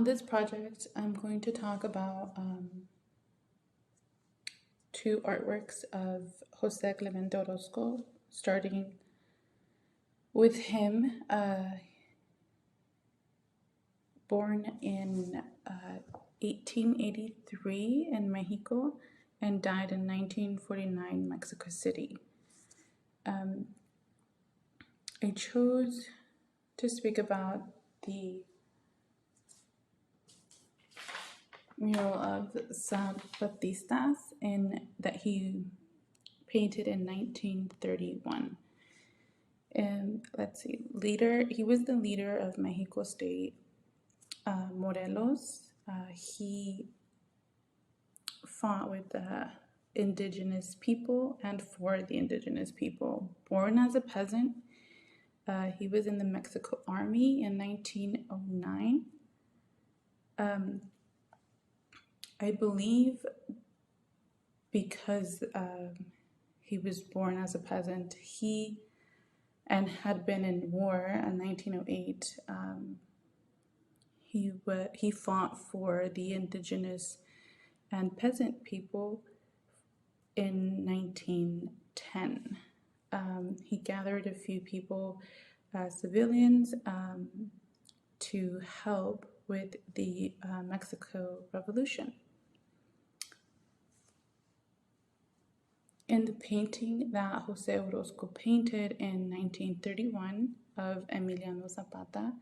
On this project, I'm going to talk about two artworks of Jose Clemente Orozco, starting with him, born in 1883 in Mexico and died in 1949 Mexico City. I chose to speak about the mural of Zapatistas that he painted in 1931. And let's see, he was the leader of Mexico State, Morelos. He fought with the indigenous people and for the indigenous people. Born as a peasant, he was in the Mexico Army in 1909. I believe because he was born as a peasant, and had been in war in 1908. He fought for the indigenous and peasant people in 1910. He gathered a few people, civilians, to help with the Mexico Revolution. In the painting that Jose Orozco painted in 1931 of Emiliano Zapata,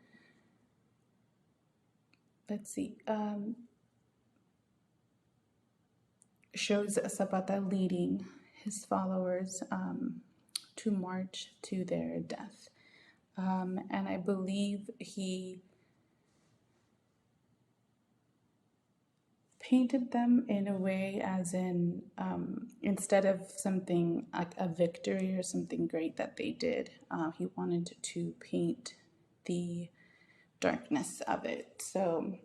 shows Zapata leading his followers to march to their death. And I believe he painted them in a way as in, instead of something like a victory or something great that they did, he wanted to paint the darkness of it. So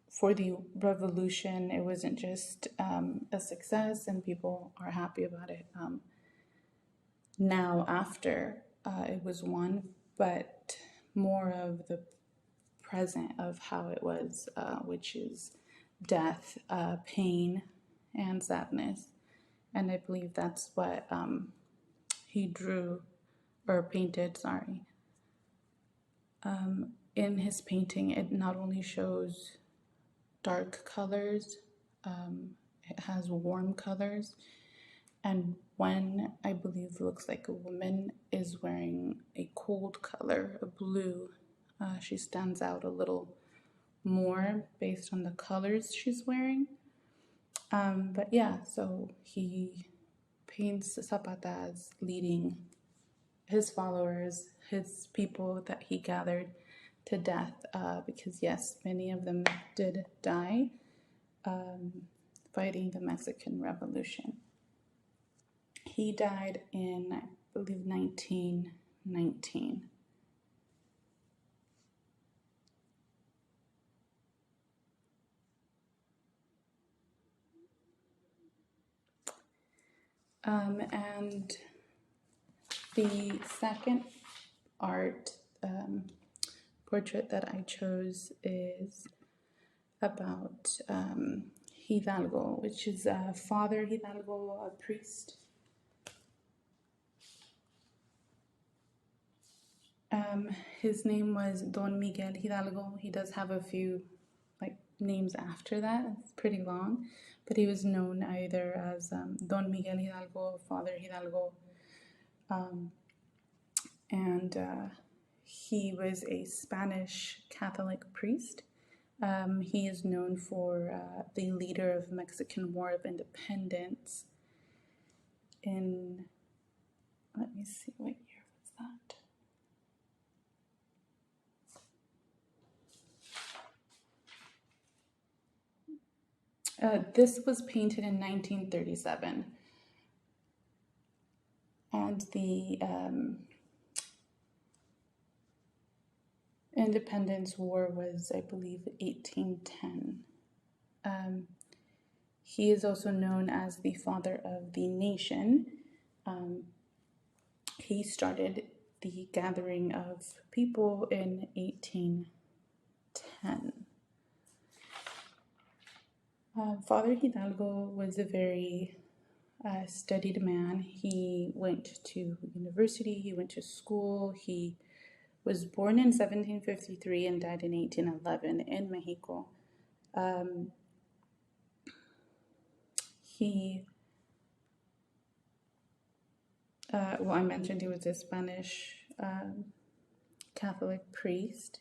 for the revolution, it wasn't just a success and people are happy about it now after it was won, but more of the present of how it was, which is death, pain, and sadness. And I believe that's what he drew or painted, in his painting. It not only shows dark colors, it has warm colors, and one, I believe, looks like a woman, is wearing a cold color, a blue. She stands out a little more based on the colors she's wearing. But yeah, so he paints Zapata as leading his followers, his people that he gathered to death, because yes, many of them did die fighting the Mexican Revolution. He died in, I believe, 1919. And the second art portrait that I chose is about Hidalgo, which is Father Hidalgo, a priest. His name was Don Miguel Hidalgo. He does have a few names after that. It's pretty long, but he was known either as Don Miguel Hidalgo, Father Hidalgo, and he was a Spanish Catholic priest. He is known for the leader of the Mexican War of Independence in, let me see, what year was that? This was painted in 1937, and the Independence War was, I believe, 1810. He is also known as the father of the nation. He started the gathering of people in 1810. 10. Father Hidalgo was a very studied man. He went to university, he went to school, he was born in 1753 and died in 1811 in Mexico. I mentioned he was a Spanish Catholic priest.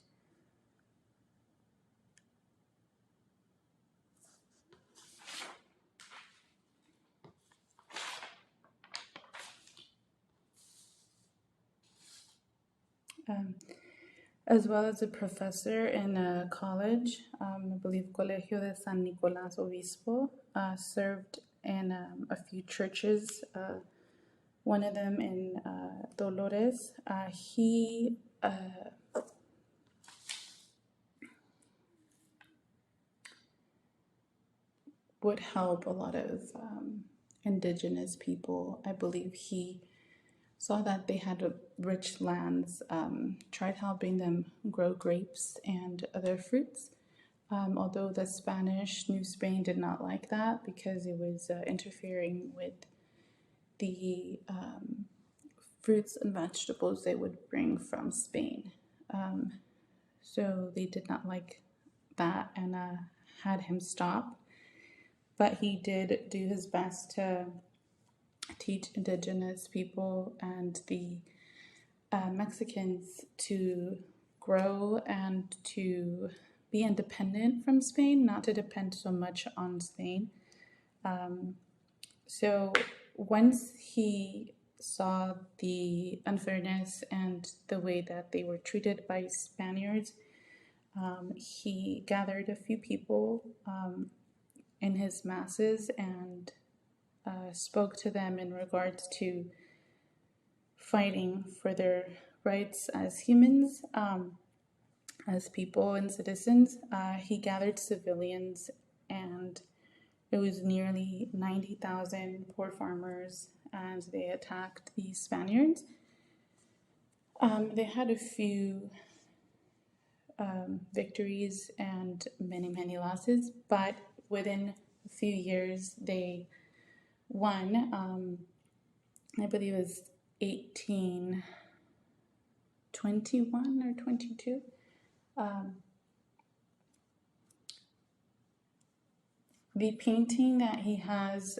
As well as a professor in a college, I believe Colegio de San Nicolás Obispo, served in a few churches, one of them in Dolores. He would help a lot of indigenous people. I believe he saw that they had rich lands, tried helping them grow grapes and other fruits. Although the Spanish New Spain did not like that because it was interfering with the fruits and vegetables they would bring from Spain. So they did not like that and had him stop. But he did do his best to teach indigenous people and the Mexicans to grow and to be independent from Spain, not to depend so much on Spain. So once he saw the unfairness and the way that they were treated by Spaniards, he gathered a few people in his masses and spoke to them in regards to fighting for their rights as humans, as people and citizens. He gathered civilians, and it was nearly 90,000 poor farmers, and they attacked the Spaniards. They had a few victories and many, many losses, but within a few years they won. I believe it was 1821 or 22. The painting that he has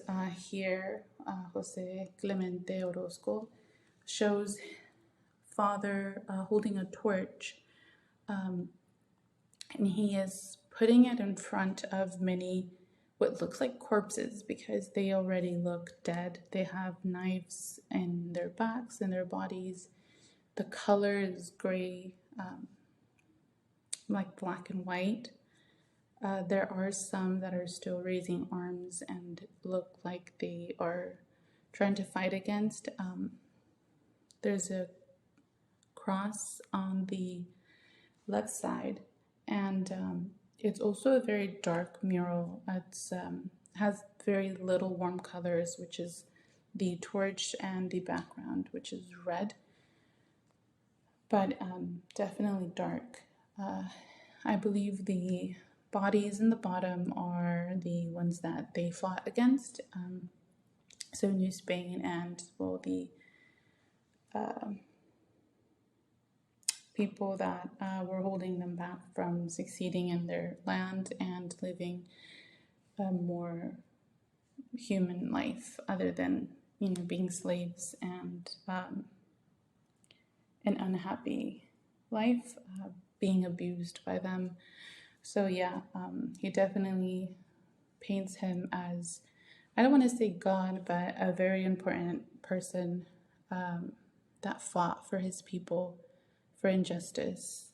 here, Jose Clemente Orozco, shows Father holding a torch, and he is putting it in front of many what looks like corpses because they already look dead. They have knives in their backs and their bodies. The color is gray, like black and white. There are some that are still raising arms and look like they are trying to fight against. There's a cross on the left side, and it's also a very dark mural. It has very little warm colors, which is the torch, and the background, which is red, but definitely dark. I believe the bodies in the bottom are the ones that they fought against. So New Spain and, well, the people that were holding them back from succeeding in their land and living a more human life other than, being slaves and an unhappy life, being abused by them. So yeah, he definitely paints him as, I don't want to say God, but a very important person that fought for his people, for injustice,